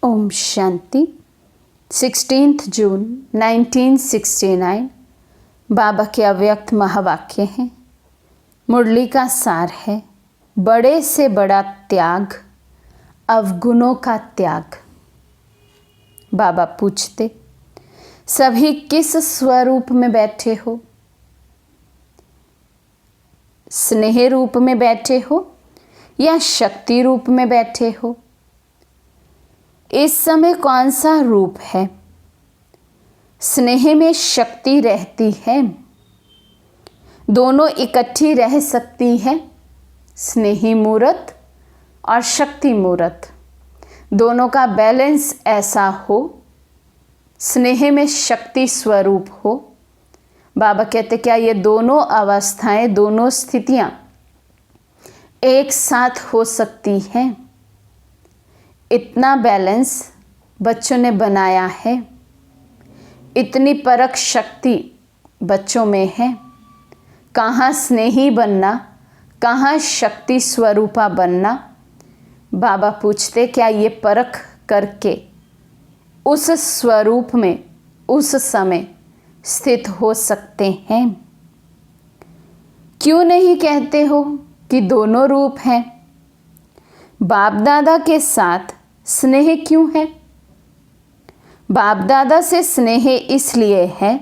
ओम शांति। 16 जून 1969 बाबा के अव्यक्त महावाक्य हैं। मुरली का सार है, बड़े से बड़ा त्याग, अवगुणों का त्याग। बाबा पूछते, सभी किस स्वरूप में बैठे हो? स्नेह रूप में बैठे हो या शक्ति रूप में बैठे हो? इस समय कौन सा रूप है? स्नेह में शक्ति रहती है, दोनों इकट्ठी रह सकती है। स्नेही मूर्त और शक्ति मूर्त, दोनों का बैलेंस ऐसा हो, स्नेह में शक्ति स्वरूप हो। बाबा कहते क्या ये दोनों अवस्थाएं, दोनों स्थितियां एक साथ हो सकती हैं? इतना बैलेंस बच्चों ने बनाया है, इतनी परख शक्ति बच्चों में है। कहाँ स्नेही बनना, कहाँ शक्ति स्वरूपा बनना। बाबा पूछते क्या ये परख करके उस स्वरूप में उस समय स्थित हो सकते हैं? क्यों नहीं कहते हो कि दोनों रूप हैं? बाप दादा के साथ स्नेह क्यों है? बाप दादा से स्नेह इसलिए है,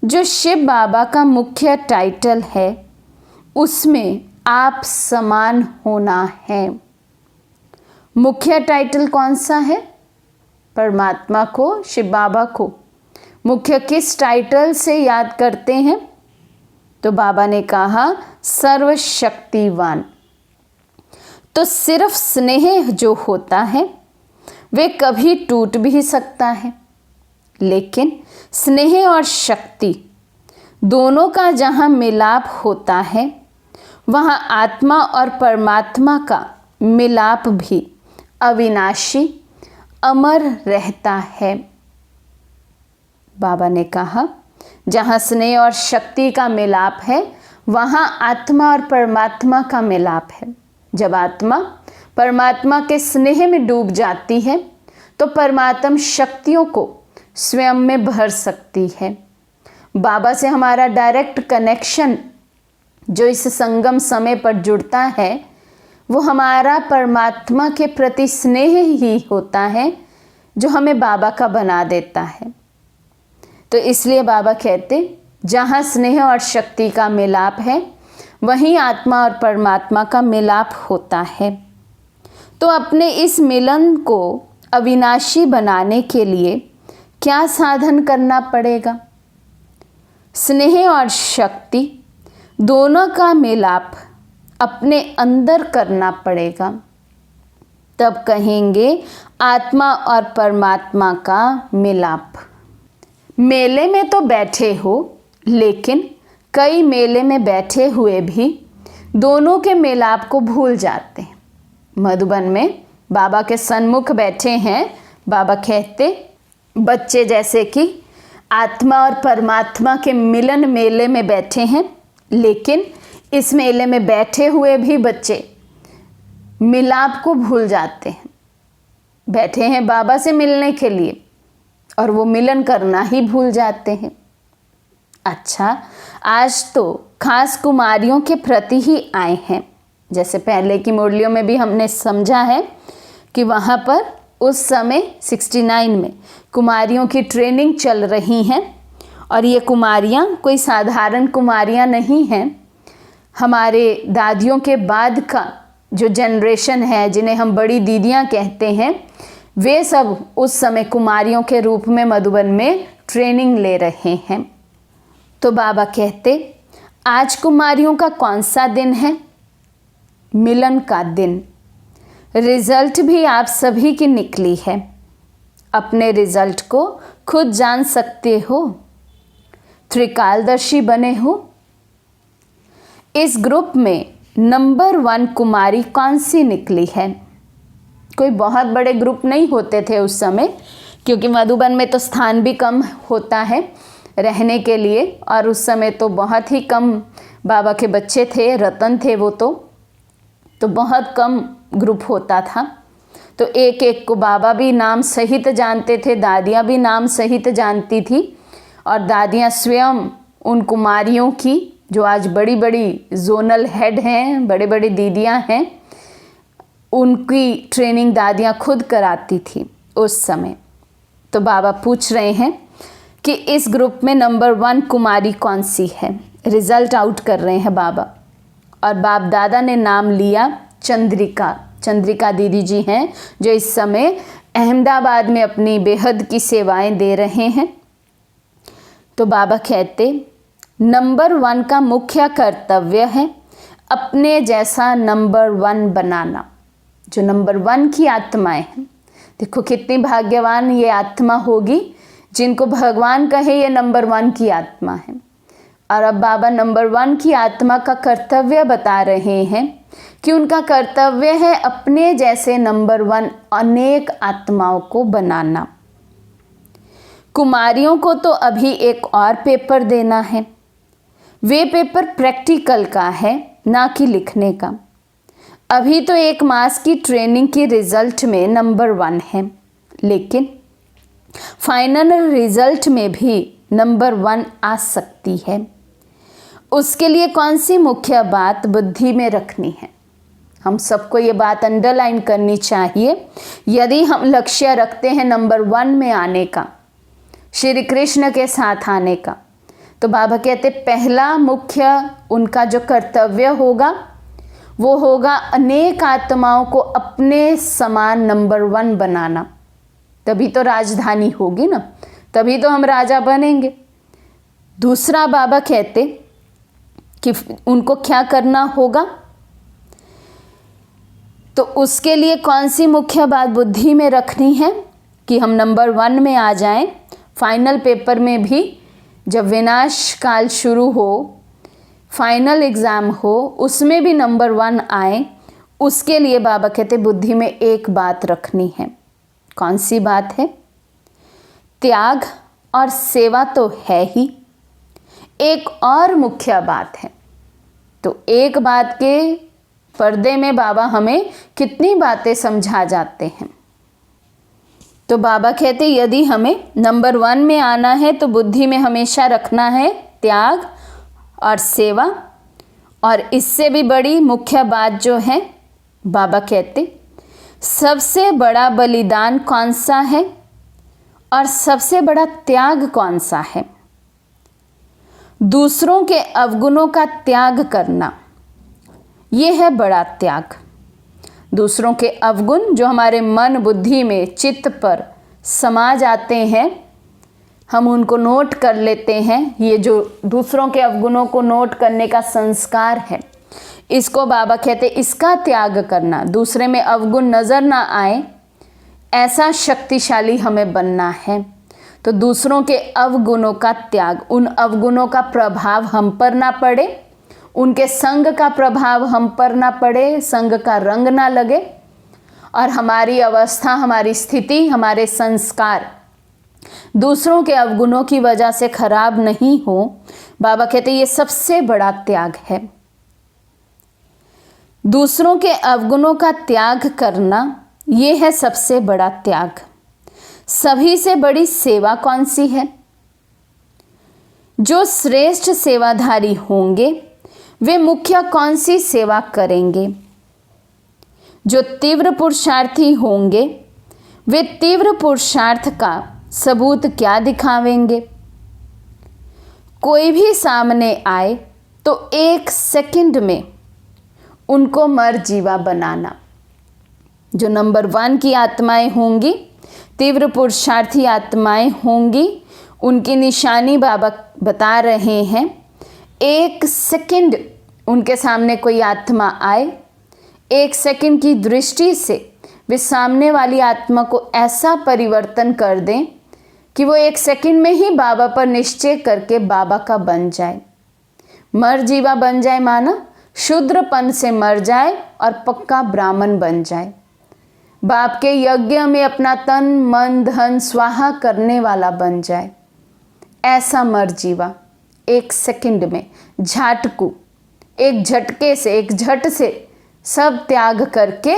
जो शिव बाबा का मुख्य टाइटल है उसमें आप समान होना है। मुख्य टाइटल कौन सा है? परमात्मा को, शिव बाबा को मुख्य किस टाइटल से याद करते हैं? तो बाबा ने कहा सर्वशक्तिवान। तो सिर्फ स्नेह जो होता है वे कभी टूट भी सकता है, लेकिन स्नेह और शक्ति दोनों का जहाँ मिलाप होता है वहाँ आत्मा और परमात्मा का मिलाप भी अविनाशी अमर रहता है। बाबा ने कहा जहाँ स्नेह और शक्ति का मिलाप है वहाँ आत्मा और परमात्मा का मिलाप है। जब आत्मा परमात्मा के स्नेह में डूब जाती है तो परमात्मा शक्तियों को स्वयं में भर सकती है। बाबा से हमारा डायरेक्ट कनेक्शन जो इस संगम समय पर जुड़ता है वो हमारा परमात्मा के प्रति स्नेह ही होता है, जो हमें बाबा का बना देता है। तो इसलिए बाबा कहते जहाँ स्नेह और शक्ति का मिलाप है वहीं आत्मा और परमात्मा का मिलाप होता है। तो अपने इस मिलन को अविनाशी बनाने के लिए क्या साधन करना पड़ेगा? स्नेह और शक्ति दोनों का मिलाप अपने अंदर करना पड़ेगा, तब कहेंगे आत्मा और परमात्मा का मिलाप। मेले में तो बैठे हो, लेकिन कई मेले में बैठे हुए भी दोनों के मिलाप को भूल जाते हैं। मधुबन में बाबा के सन्मुख बैठे हैं। बाबा कहते बच्चे जैसे कि आत्मा और परमात्मा के मिलन मेले में बैठे हैं, लेकिन इस मेले में बैठे हुए भी बच्चे मिलाप को भूल जाते हैं। बैठे हैं बाबा से मिलने के लिए और वो मिलन करना ही भूल जाते हैं। अच्छा, आज तो खास कुमारियों के प्रति ही आए हैं। जैसे पहले की मुरलियों में भी हमने समझा है कि वहाँ पर उस समय 69 में कुमारियों की ट्रेनिंग चल रही हैं, और ये कुमारियाँ कोई साधारण कुमारियाँ नहीं हैं। हमारे दादियों के बाद का जो जनरेशन है, जिन्हें हम बड़ी दीदियाँ कहते हैं, वे सब उस समय कुमारियों के रूप में मधुबन में ट्रेनिंग ले रहे हैं। तो बाबा कहते आज कुमारियों का कौन सा दिन है? मिलन का दिन। रिजल्ट भी आप सभी की निकली है। अपने रिजल्ट को खुद जान सकते हो, त्रिकालदर्शी बने हो। इस ग्रुप में नंबर 1 कुमारी कौन सी निकली है? कोई बहुत बड़े ग्रुप नहीं होते थे उस समय, क्योंकि मधुबन में तो स्थान भी कम होता है रहने के लिए, और उस समय तो बहुत ही कम बाबा के बच्चे थे, रतन थे वो तो बहुत कम ग्रुप होता था। तो एक एक को बाबा भी नाम सहित जानते थे, दादियाँ भी नाम सहित जानती थी, और दादियाँ स्वयं उन कुमारियों की जो आज बड़ी बड़ी जोनल हेड हैं, बड़े बड़े दीदियाँ हैं, उनकी ट्रेनिंग दादियाँ खुद कराती थी उस समय। तो बाबा पूछ रहे हैं कि इस ग्रुप में नंबर 1 कुमारी कौन सी है। रिजल्ट आउट कर रहे हैं बाबा, और बाप दादा ने नाम लिया चंद्रिका। चंद्रिका दीदी जी हैं जो इस समय अहमदाबाद में अपनी बेहद की सेवाएं दे रहे हैं। तो बाबा कहते नंबर 1 का मुख्य कर्तव्य है अपने जैसा नंबर 1 बनाना। जो नंबर 1 की आत्माएं हैं, देखो कितनी भाग्यवान ये आत्मा होगी जिनको भगवान कहे ये नंबर 1 की आत्मा है। और अब बाबा नंबर 1 की आत्मा का कर्तव्य बता रहे हैं कि उनका कर्तव्य है अपने जैसे नंबर 1 अनेक आत्माओं को बनाना। कुमारियों को तो अभी एक और पेपर देना है। वे पेपर प्रैक्टिकल का है, ना कि लिखने का। अभी तो 1 मास की ट्रेनिंग की रिजल्ट में नंबर 1 है, लेकिन फाइनल रिजल्ट में भी नंबर 1 आ सकती है। उसके लिए कौन सी मुख्य बात बुद्धि में रखनी है? हम सबको ये बात अंडरलाइन करनी चाहिए। यदि हम लक्ष्य रखते हैं नंबर 1 में आने का, श्री कृष्ण के साथ आने का, तो बाबा कहते पहला मुख्य उनका जो कर्तव्य होगा वो होगा अनेक आत्माओं को अपने समान नंबर 1 बनाना। तभी तो राजधानी होगी ना, तभी तो हम राजा बनेंगे। दूसरा बाबा कहते कि उनको क्या करना होगा, तो उसके लिए कौन सी मुख्य बात बुद्धि में रखनी है कि हम नंबर 1 में आ जाएं। फाइनल पेपर में भी जब विनाश काल शुरू हो, फाइनल एग्ज़ाम हो, उसमें भी नंबर 1 आए। उसके लिए बाबा कहते बुद्धि में एक बात रखनी है। कौन सी बात है? त्याग और सेवा तो है ही, एक और मुख्य बात है। तो एक बात के पर्दे में बाबा हमें कितनी बातें समझा जाते हैं। तो बाबा कहते यदि हमें नंबर 1 में आना है तो बुद्धि में हमेशा रखना है त्याग और सेवा। और इससे भी बड़ी मुख्य बात जो है, बाबा कहते सबसे बड़ा बलिदान कौन सा है और सबसे बड़ा त्याग कौन सा है? दूसरों के अवगुणों का त्याग करना, यह है बड़ा त्याग। दूसरों के अवगुण जो हमारे मन बुद्धि में चित्त पर समा जाते हैं, हम उनको नोट कर लेते हैं। ये जो दूसरों के अवगुणों को नोट करने का संस्कार है, इसको बाबा कहते इसका त्याग करना। दूसरे में अवगुण नज़र ना आए, ऐसा शक्तिशाली हमें बनना है। तो दूसरों के अवगुणों का त्याग, उन अवगुणों का प्रभाव हम पर ना पड़े, उनके संग का प्रभाव हम पर ना पड़े, संग का रंग ना लगे, और हमारी अवस्था, हमारी स्थिति, हमारे संस्कार दूसरों के अवगुणों की वजह से खराब नहीं हो। बाबा कहते ये सबसे बड़ा त्याग है। दूसरों के अवगुणों का त्याग करना, ये है सबसे बड़ा त्याग। सभी से बड़ी सेवा कौन सी है? जो श्रेष्ठ सेवाधारी होंगे वे मुख्य कौन सी सेवा करेंगे? जो तीव्र पुरुषार्थी होंगे वे तीव्र पुरुषार्थ का सबूत क्या दिखावेंगे? कोई भी सामने आए तो 1 सेकंड में उनको मरजीवा बनाना। जो नंबर 1 की आत्माएं होंगी, तीव्र पुरुषार्थी आत्माएं होंगी, उनकी निशानी बाबा बता रहे हैं। 1 सेकंड उनके सामने कोई आत्मा आए, 1 सेकंड की दृष्टि से वे सामने वाली आत्मा को ऐसा परिवर्तन कर दें कि वो 1 सेकंड में ही बाबा पर निश्चय करके बाबा का बन जाए। मरजीवा बन जाए, माना शूद्रपन से मर जाए और पक्का ब्राह्मण बन जाए। बाप के यज्ञ में अपना तन मन धन स्वाहा करने वाला बन जाए। ऐसा मरजीवा 1 सेकंड में झाटकू, एक झटके से, एक झट से सब त्याग करके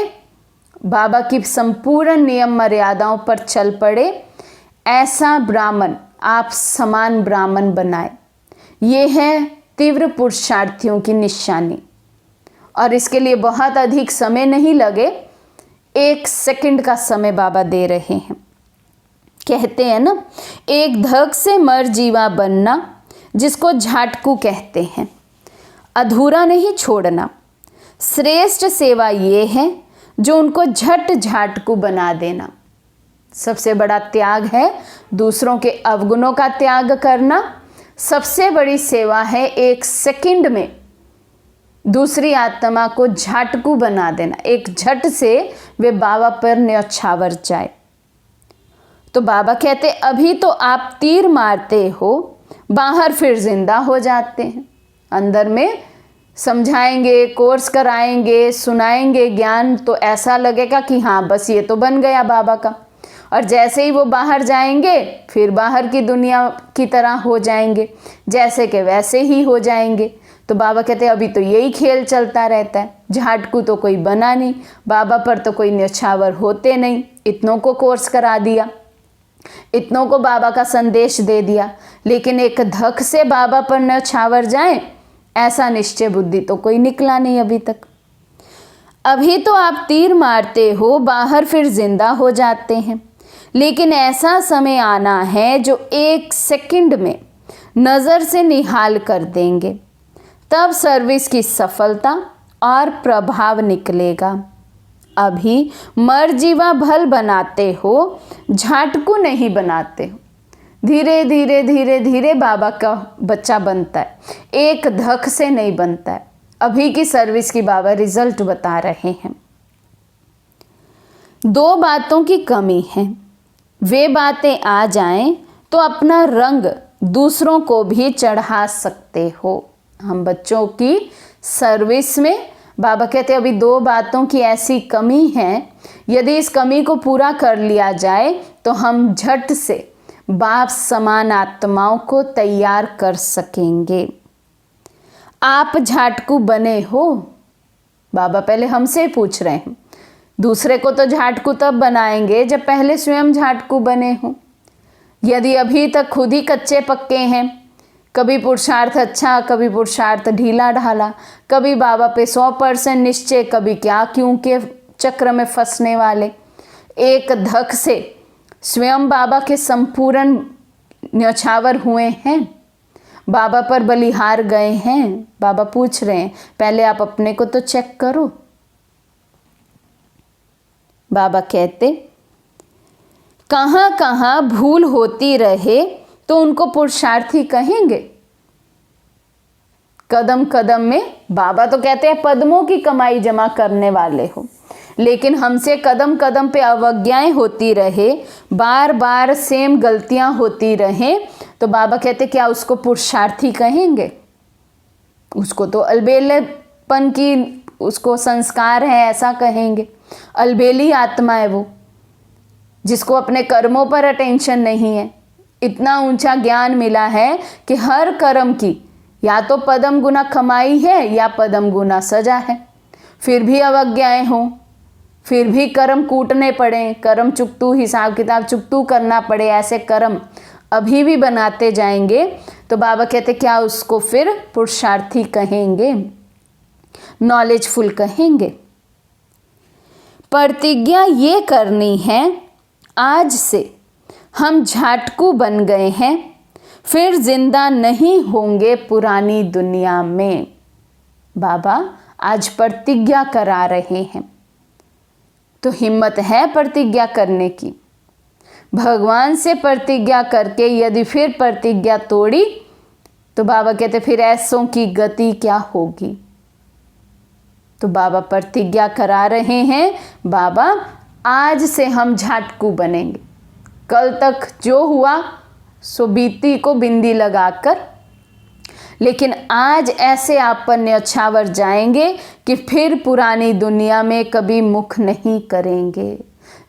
बाबा की संपूर्ण नियम मर्यादाओं पर चल पड़े, ऐसा ब्राह्मण आप समान ब्राह्मण बनाए। ये है तीव्र पुरुषार्थियों की निशानी। और इसके लिए बहुत अधिक समय नहीं लगे, 1 सेकंड का समय बाबा दे रहे हैं। कहते हैं ना, एक धक से मर जीवा बनना, जिसको झाटकू कहते हैं, अधूरा नहीं छोड़ना। श्रेष्ठ सेवा ये है जो उनको झट झाटकू बना देना। सबसे बड़ा त्याग है दूसरों के अवगुणों का त्याग करना। सबसे बड़ी सेवा है 1 सेकंड में दूसरी आत्मा को झाटकू बना देना, एक झट से वे बाबा पर न्यौछावर जाए। तो बाबा कहते, अभी तो आप तीर मारते हो, बाहर फिर जिंदा हो जाते हैं। अंदर में समझाएंगे, कोर्स कराएंगे, सुनाएंगे ज्ञान, तो ऐसा लगेगा कि हाँ बस ये तो बन गया बाबा का। और जैसे ही वो बाहर जाएंगे फिर बाहर की दुनिया की तरह हो जाएंगे, जैसे के वैसे ही हो जाएंगे। तो बाबा कहते हैं अभी तो यही खेल चलता रहता है। झाटकू तो कोई बना नहीं, बाबा पर तो कोई न्यौछावर होते नहीं। इतनों को कोर्स करा दिया, इतनों को बाबा का संदेश दे दिया, लेकिन एक धक से बाबा पर न्यौछावर जाए, ऐसा निश्चय बुद्धि तो कोई निकला नहीं अभी तक। अभी तो आप तीर मारते हो, बाहर फिर जिंदा हो जाते हैं, लेकिन ऐसा समय आना है जो 1 सेकंड में नज़र से निहाल कर देंगे। तब सर्विस की सफलता और प्रभाव निकलेगा। अभी मर्जीवा भल बनाते हो, झाटकू नहीं बनाते हो। धीरे धीरे धीरे धीरे बाबा का बच्चा बनता है, एक धक से नहीं बनता है। अभी की सर्विस की बाबा रिजल्ट बता रहे हैं। 2 बातों की कमी है, वे बातें आ जाएं तो अपना रंग दूसरों को भी चढ़ा सकते हो। हम बच्चों की सर्विस में बाबा कहते हैं अभी 2 बातों की ऐसी कमी है, यदि इस कमी को पूरा कर लिया जाए तो हम झट से बाप समान आत्माओं को तैयार कर सकेंगे। आप झाटकू बने हो? बाबा पहले हमसे पूछ रहे हैं। दूसरे को तो झाटकू तब बनाएंगे जब पहले स्वयं झाटकू बने हो। यदि अभी तक खुद ही कच्चे पक्के हैं, कभी पुरुषार्थ अच्छा, कभी पुरुषार्थ ढीला ढाला, कभी बाबा पे 100% निश्चय, कभी क्या क्यों के चक्र में फंसने वाले, एक धक से स्वयं बाबा के संपूर्ण न्यौछावर हुए हैं, बाबा पर बलिहार गए हैं। बाबा पूछ रहे हैं पहले आप अपने को तो चेक करो। बाबा कहते कहाँ कहाँ भूल होती रहे तो उनको पुरुषार्थी कहेंगे। कदम कदम में बाबा तो कहते हैं पद्मों की कमाई जमा करने वाले हो, लेकिन हमसे कदम कदम पे अवज्ञाएं होती रहे, बार बार सेम गलतियां होती रहें, तो बाबा कहते क्या उसको पुरुषार्थी कहेंगे? उसको तो अलबेलेपन की उसको संस्कार है ऐसा कहेंगे। अलबेली आत्मा है वो, जिसको अपने कर्मों पर अटेंशन नहीं है। इतना ऊंचा ज्ञान मिला है कि हर कर्म की या तो पदम गुना कमाई है या पदम गुना सजा है। फिर भी अवज्ञाएं हों, फिर भी कर्म कूटने पड़े, कर्म चुकतू, हिसाब किताब चुकतू करना पड़े, ऐसे कर्म अभी भी बनाते जाएंगे, तो बाबा कहते क्या उसको फिर पुरुषार्थी कहेंगे, नॉलेजफुल कहेंगे? प्रतिज्ञा ये करनी है आज से हम झाटकू बन गए हैं, फिर जिंदा नहीं होंगे पुरानी दुनिया में। बाबा आज प्रतिज्ञा करा रहे हैं, तो हिम्मत है प्रतिज्ञा करने की। भगवान से प्रतिज्ञा करके यदि फिर प्रतिज्ञा तोड़ी तो बाबा कहते फिर ऐसों की गति क्या होगी। तो बाबा प्रतिज्ञा करा रहे हैं, बाबा आज से हम झाटकू बनेंगे। कल तक जो हुआ सो बीती को बिंदी लगाकर, लेकिन आज ऐसे आप पर न्यौछावर जाएंगे कि फिर पुरानी दुनिया में कभी मुख नहीं करेंगे,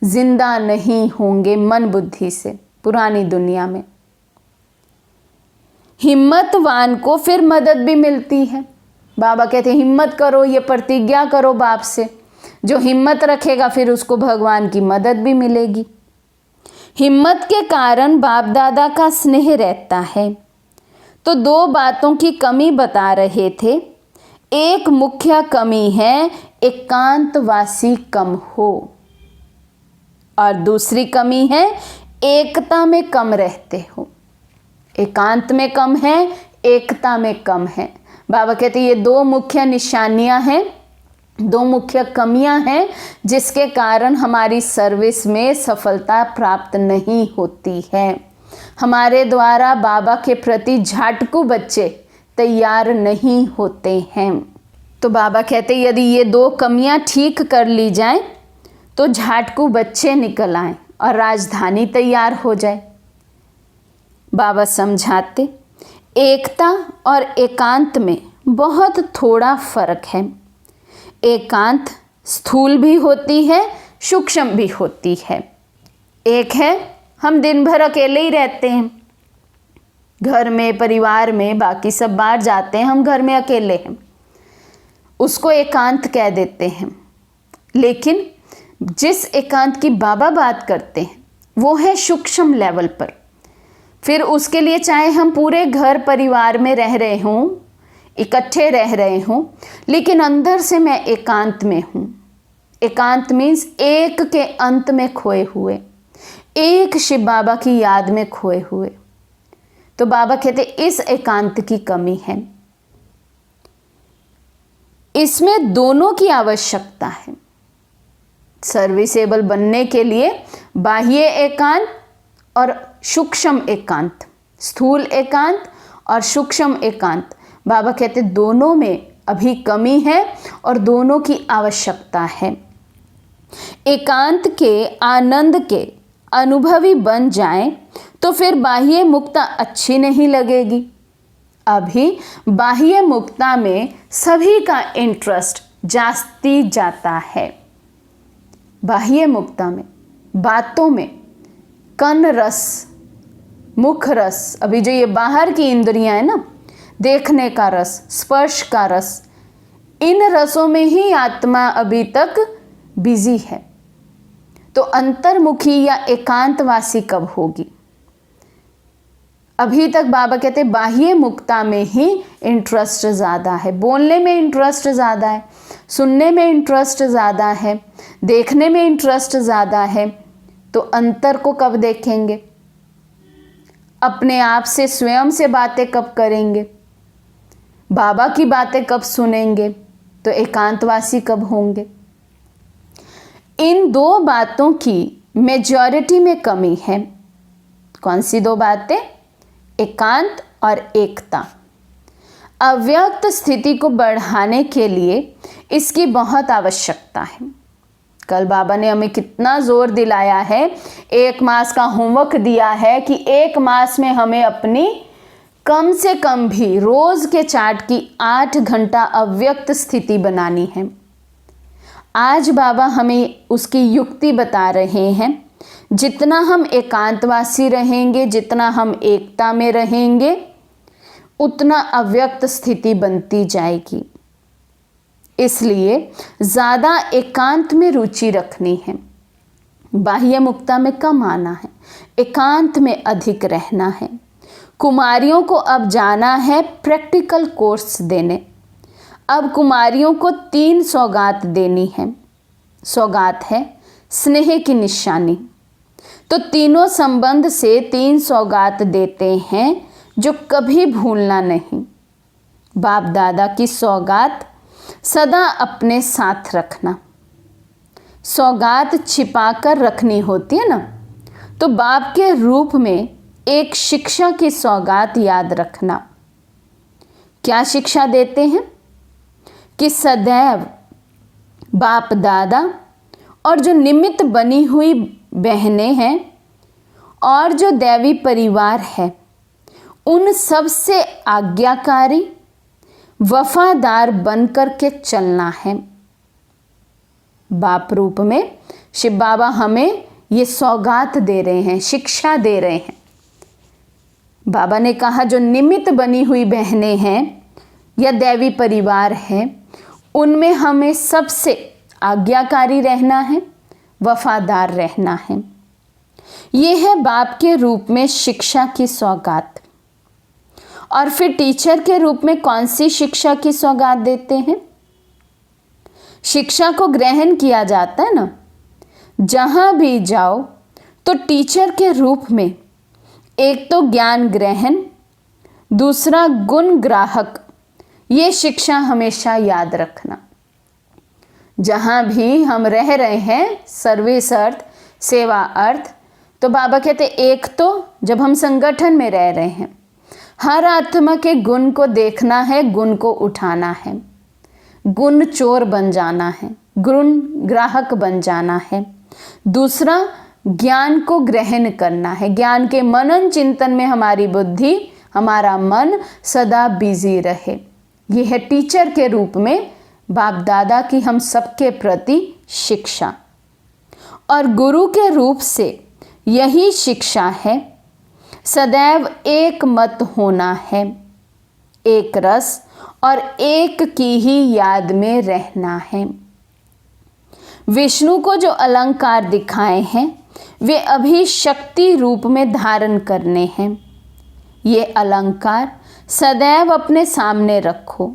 जिंदा नहीं होंगे मन बुद्धि से पुरानी दुनिया में। हिम्मतवान को फिर मदद भी मिलती है। बाबा कहते हैं हिम्मत करो, ये प्रतिज्ञा करो बाप से, जो हिम्मत रखेगा फिर उसको भगवान की मदद भी मिलेगी। हिम्मत के कारण बाप दादा का स्नेह रहता है। तो दो बातों की कमी बता रहे थे। एक मुख्य कमी है एकांतवासी कम हो, और दूसरी कमी है एकता में कम रहते हो। एकांत में कम है, एकता में कम है। बाबा कहते ये दो मुख्य निशानियां हैं, दो मुख्य कमियां हैं जिसके कारण हमारी सर्विस में सफलता प्राप्त नहीं होती है। हमारे द्वारा बाबा के प्रति झाटकू बच्चे तैयार नहीं होते हैं। तो बाबा कहते यदि ये दो कमियां ठीक कर ली जाएं तो झाटकू बच्चे निकल आएं और राजधानी तैयार हो जाए। बाबा समझाते एकता और एकांत में बहुत थोड़ा फर्क है। एकांत स्थूल भी होती है, सूक्ष्म भी होती है। एक है हम दिन भर अकेले ही रहते हैं, घर में परिवार में, बाकी सब बाहर जाते हैं, हम घर में अकेले हैं, उसको एकांत कह देते हैं। लेकिन जिस एकांत की बाबा बात करते हैं वो है सूक्ष्म लेवल पर। फिर उसके लिए चाहे हम पूरे घर परिवार में रह रहे हों, इकट्ठे रह रहे हों, लेकिन अंदर से मैं एकांत में हूँ। एकांत मीन्स एक के अंत में खोए हुए, एक शिव बाबा की याद में खोए हुए। तो बाबा कहते इस एकांत की कमी है। इसमें दोनों की आवश्यकता है। सर्विसेबल बनने के लिए बाह्य एकांत और सूक्ष्म एकांत, स्थूल एकांत और सूक्ष्म एकांत, बाबा कहते दोनों में अभी कमी है और दोनों की आवश्यकता है। एकांत के आनंद के अनुभवी बन जाएं तो फिर बाह्य मुक्ता अच्छी नहीं लगेगी। अभी बाह्य मुक्ता में सभी का इंटरेस्ट जाती जाता है। बाह्य मुक्ता में बातों में कन रस, मुख रस, अभी जो ये बाहर की इंद्रियां है ना, देखने का रस, स्पर्श का रस, इन रसों में ही आत्मा अभी तक बिजी है। तो अंतर्मुखी या एकांतवासी कब होगी? अभी तक बाबा कहते बाह्य मुक्ता में ही इंटरेस्ट ज़्यादा है, बोलने में इंटरेस्ट ज़्यादा है, सुनने में इंटरेस्ट ज़्यादा है, देखने में इंटरेस्ट ज़्यादा है। तो अंतर को कब देखेंगे? अपने आप से, स्वयं से बातें कब करेंगे? बाबा की बातें कब सुनेंगे? तो एकांतवासी कब होंगे? इन दो बातों की मेजॉरिटी में कमी है। कौन सी दो बातें? एकांत और एकता। अव्यक्त स्थिति को बढ़ाने के लिए इसकी बहुत आवश्यकता है। कल बाबा ने हमें कितना जोर दिलाया है, 1 मास का होमवर्क दिया है कि 1 मास में हमें अपनी कम से कम भी रोज के चार्ट की 8 घंटा अव्यक्त स्थिति बनानी है। आज बाबा हमें उसकी युक्ति बता रहे हैं। जितना हम एकांतवासी रहेंगे, जितना हम एकता में रहेंगे, उतना अव्यक्त स्थिति बनती जाएगी। इसलिए ज़्यादा एकांत में रुचि रखनी है, बाह्य मुक्ता में कम आना है, एकांत में अधिक रहना है। कुमारियों को अब जाना है प्रैक्टिकल कोर्स देने। अब कुमारियों को 3 सौगात देनी है। सौगात है स्नेह की निशानी। तो तीनों संबंध से 3 सौगात देते हैं जो कभी भूलना नहीं। बाप दादा की सौगात सदा अपने साथ रखना। सौगात छिपा कर रखनी होती है ना, तो बाप के रूप में एक शिक्षा की सौगात याद रखना। क्या शिक्षा देते हैं? कि सदैव बाप दादा और जो निमित्त बनी हुई बहनें हैं और जो दैवी परिवार है, उन सब से आज्ञाकारी वफादार बनकर के चलना है। बाप रूप में शिव बाबा हमें ये सौगात दे रहे हैं, शिक्षा दे रहे हैं। बाबा ने कहा जो निमित्त बनी हुई बहनें हैं या दैवी परिवार है, उनमें हमें सबसे आज्ञाकारी रहना है, वफादार रहना है। ये है बाप के रूप में शिक्षा की सौगात। और फिर टीचर के रूप में कौन सी शिक्षा की सौगात देते हैं? शिक्षा को ग्रहण किया जाता है ना, जहां भी जाओ तो टीचर के रूप में एक तो ज्ञान ग्रहण, दूसरा गुण ग्राहक, ये शिक्षा हमेशा याद रखना। जहां भी हम रह रहे हैं, सर्विस अर्थ, सेवा अर्थ, तो बाबा कहते एक तो जब हम संगठन में रह रहे हैं, हर आत्मा के गुण को देखना है, गुण को उठाना है, गुण चोर बन जाना है, गुण ग्राहक बन जाना है। दूसरा, ज्ञान को ग्रहण करना है, ज्ञान के मनन चिंतन में हमारी बुद्धि, हमारा मन सदा बिजी रहे। यह है टीचर के रूप में बाप दादा की हम सबके प्रति शिक्षा। और गुरु के रूप से यही शिक्षा है, सदैव एक मत होना है, एक रस और एक की ही याद में रहना है। विष्णु को जो अलंकार दिखाए हैं वे अभी शक्ति रूप में धारण करने हैं। ये अलंकार सदैव अपने सामने रखो।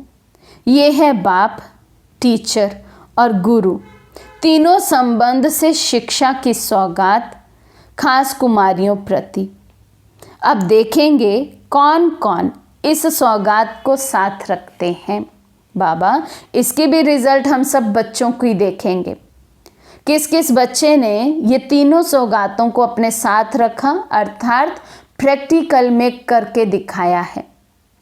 ये है बाप, टीचर और गुरु, तीनों संबंध से शिक्षा की सौगात खास कुमारियों प्रति। अब देखेंगे कौन कौन इस सौगात को साथ रखते हैं। बाबा इसके भी रिजल्ट हम सब बच्चों को ही देखेंगे, किस किस बच्चे ने ये तीनों सौगातों को अपने साथ रखा, अर्थात प्रैक्टिकल में करके दिखाया है।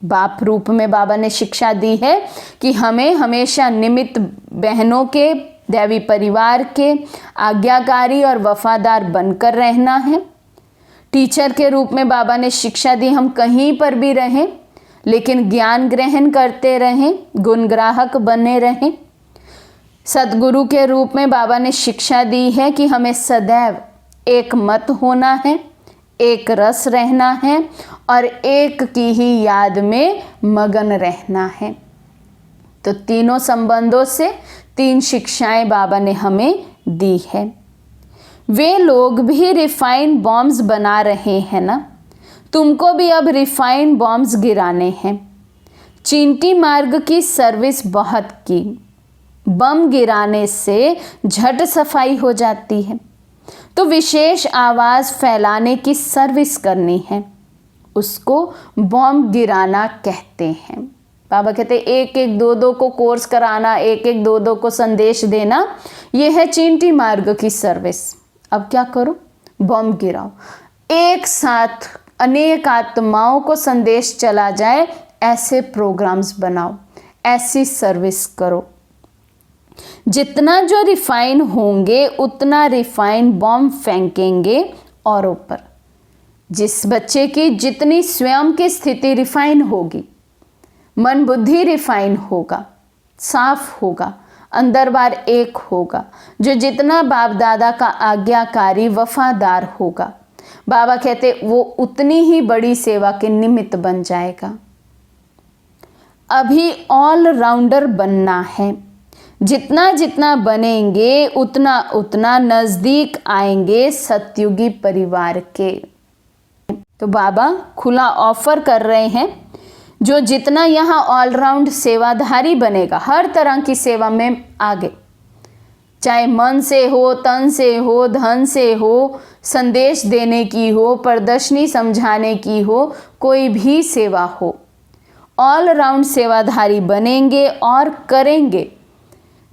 बाप रूप में बाबा ने शिक्षा दी है कि हमें हमेशा निमित्त बहनों के, दैवी परिवार के आज्ञाकारी और वफादार बनकर रहना है। टीचर के रूप में बाबा ने शिक्षा दी हम कहीं पर भी रहें लेकिन ज्ञान ग्रहण करते रहें, गुणग्राहक बने रहें। सदगुरु के रूप में बाबा ने शिक्षा दी है कि हमें सदैव एक मत होना है, एक रस रहना है और एक की ही याद में मगन रहना है। तो तीनों संबंधों से तीन शिक्षाएं बाबा ने हमें दी है। वे लोग भी रिफाइंड बॉम्ब्स बना रहे हैं ना, तुमको भी अब रिफाइंड बॉम्ब्स गिराने हैं। चींटी मार्ग की सर्विस बहुत की, बम गिराने से झट सफाई हो जाती है, तो विशेष आवाज़ फैलाने की सर्विस करनी है, उसको बॉम्ब गिराना कहते हैं। बाबा कहते एक एक दो दो को कोर्स कराना, एक एक दो दो को संदेश देना, यह है चींटी मार्ग की सर्विस। अब क्या करो, बॉम्ब गिराओ, एक साथ अनेक आत्माओं को संदेश चला जाए, ऐसे प्रोग्राम्स बनाओ, ऐसी सर्विस करो। जितना जो रिफाइन होंगे उतना रिफाइन बॉम्ब फेंकेंगे औरों पर। जिस बच्चे की जितनी स्वयं की स्थिति रिफाइन होगी, मन बुद्धि रिफाइन होगा, साफ होगा, अंदर बार एक होगा, जो जितना बाप दादा का आज्ञाकारी वफादार होगा, बाबा कहते वो उतनी ही बड़ी सेवा के निमित्त बन जाएगा। अभी ऑलराउंडर बनना है, जितना जितना बनेंगे उतना उतना नज़दीक आएंगे सतयुगी परिवार के। तो बाबा खुला ऑफर कर रहे हैं, जो जितना यहाँ ऑलराउंड सेवाधारी बनेगा, हर तरह की सेवा में आगे, चाहे मन से हो, तन से हो, धन से हो, संदेश देने की हो, प्रदर्शनी समझाने की हो, कोई भी सेवा हो, ऑलराउंड सेवाधारी बनेंगे और करेंगे।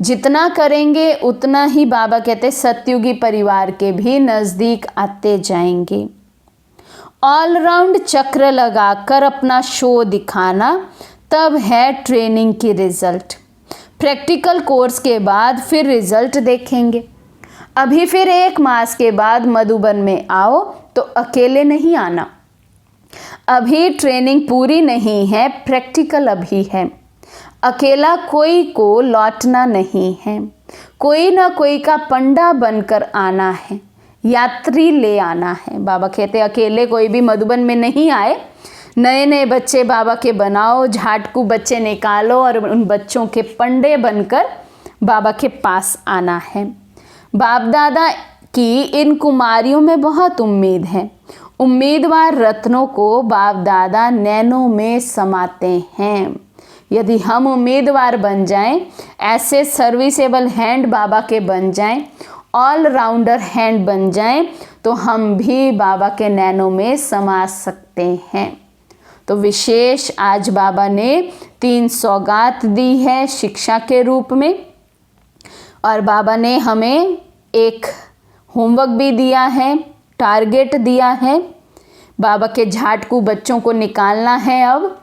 जितना करेंगे उतना ही बाबा कहते सतयुगी परिवार के भी नज़दीक आते जाएंगे। ऑलराउंड चक्र लगाकर अपना शो दिखाना, तब है ट्रेनिंग की रिजल्ट। प्रैक्टिकल कोर्स के बाद फिर रिजल्ट देखेंगे। अभी फिर 1 मास के बाद मधुबन में आओ तो अकेले नहीं आना। अभी ट्रेनिंग पूरी नहीं है, प्रैक्टिकल अभी है। अकेला कोई को लौटना नहीं है, कोई ना कोई का पंडा बनकर आना है, यात्री ले आना है। बाबा कहते अकेले कोई भी मधुबन में नहीं आए, नए नए बच्चे बाबा के बनाओ, झाटकू बच्चे निकालो और उन बच्चों के पंडे बनकर बाबा के पास आना है। बाप दादा की इन कुमारियों में बहुत उम्मीद है। उम्मीदवार रत्नों को बाप दादा नैनों में समाते हैं। यदि हम उम्मीदवार बन जाएं, ऐसे सर्विसेबल हैंड बाबा के बन जाएं, ऑलराउंडर हैंड बन जाएं, तो हम भी बाबा के नैनों में समा सकते हैं। तो विशेष आज बाबा ने 3 सौगात दी है शिक्षा के रूप में, और बाबा ने हमें एक होमवर्क भी दिया है, टारगेट दिया है। बाबा के झाटकू बच्चों को निकालना है। अब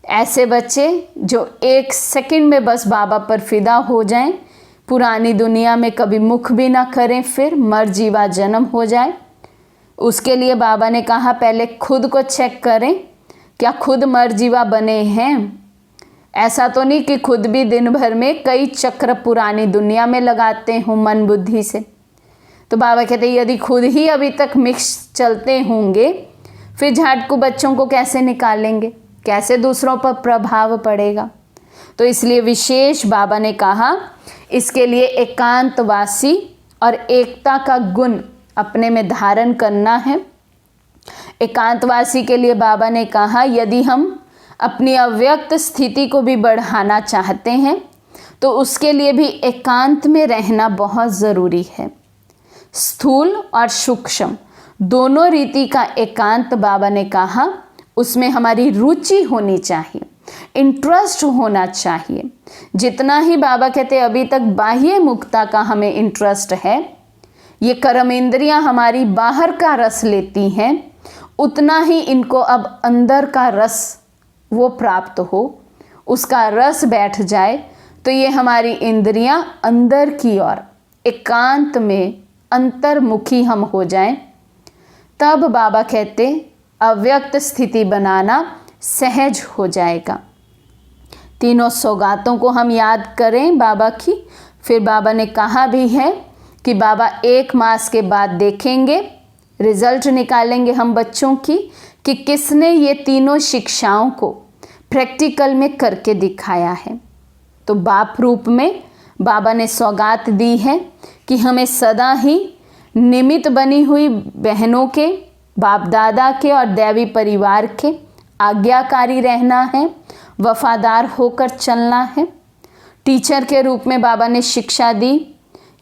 ऐसे बच्चे जो 1 सेकंड में बस बाबा पर फिदा हो जाएं, पुरानी दुनिया में कभी मुख भी ना करें, फिर मर जीवा जन्म हो जाए। उसके लिए बाबा ने कहा पहले खुद को चेक करें, क्या खुद मर जीवा बने हैं। ऐसा तो नहीं कि खुद भी दिन भर में कई चक्र पुरानी दुनिया में लगाते हों मन बुद्धि से। तो बाबा कहते यदि खुद ही अभी तक मिक्स चलते होंगे, फिर झाटकू बच्चों को कैसे निकालेंगे, कैसे दूसरों पर प्रभाव पड़ेगा। तो इसलिए विशेष बाबा ने कहा इसके लिए एकांतवासी और एकता का गुण अपने में धारण करना है। एकांतवासी के लिए बाबा ने कहा यदि हम अपनी अव्यक्त स्थिति को भी बढ़ाना चाहते हैं तो उसके लिए भी एकांत में रहना बहुत ज़रूरी है। स्थूल और सूक्ष्म दोनों रीति का एकांत बाबा ने कहा उसमें हमारी रुचि होनी चाहिए, इंटरेस्ट होना चाहिए। जितना ही बाबा कहते अभी तक बाह्य मुक्ता का हमें इंटरेस्ट है, ये कर्म इंद्रियां हमारी बाहर का रस लेती हैं, उतना ही इनको अब अंदर का रस वो प्राप्त हो, उसका रस बैठ जाए तो ये हमारी इंद्रियां अंदर की ओर एकांत में अंतर्मुखी हम हो जाएं। तब बाबा कहते अव्यक्त स्थिति बनाना सहज हो जाएगा। 3 सौगातों को हम याद करें बाबा की। फिर बाबा ने कहा भी है कि बाबा 1 मास के बाद देखेंगे, रिजल्ट निकालेंगे हम बच्चों की कि किसने ये 3 शिक्षाओं को प्रैक्टिकल में करके दिखाया है। तो बाप रूप में बाबा ने सौगात दी है कि हमें सदा ही निमित्त बनी हुई बहनों के, बाप दादा के और दैवी परिवार के आज्ञाकारी रहना है, वफादार होकर चलना है। टीचर के रूप में बाबा ने शिक्षा दी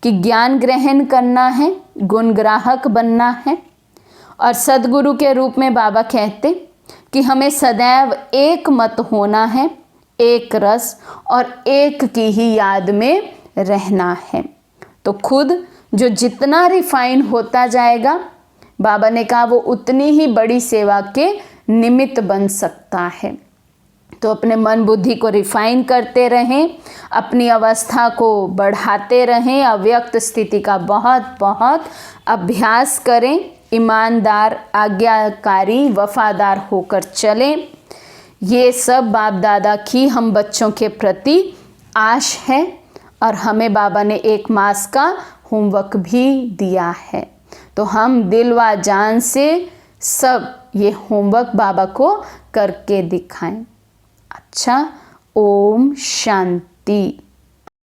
कि ज्ञान ग्रहण करना है, गुण ग्राहक बनना है। और सदगुरु के रूप में बाबा कहते कि हमें सदैव एक मत होना है, एक रस और एक की ही याद में रहना है। तो खुद जो जितना रिफाइन होता जाएगा, बाबा ने कहा वो उतनी ही बड़ी सेवा के निमित्त बन सकता है। तो अपने मन बुद्धि को रिफाइन करते रहें, अपनी अवस्था को बढ़ाते रहें, अव्यक्त स्थिति का बहुत बहुत अभ्यास करें, ईमानदार, आज्ञाकारी, वफादार होकर चलें। ये सब बाप दादा की हम बच्चों के प्रति आश है और हमें बाबा ने 1 मास का होमवर्क भी दिया है। तो हम दिल व जान से सब ये होमवर्क बाबा को करके दिखाएं। अच्छा, ओम शांति।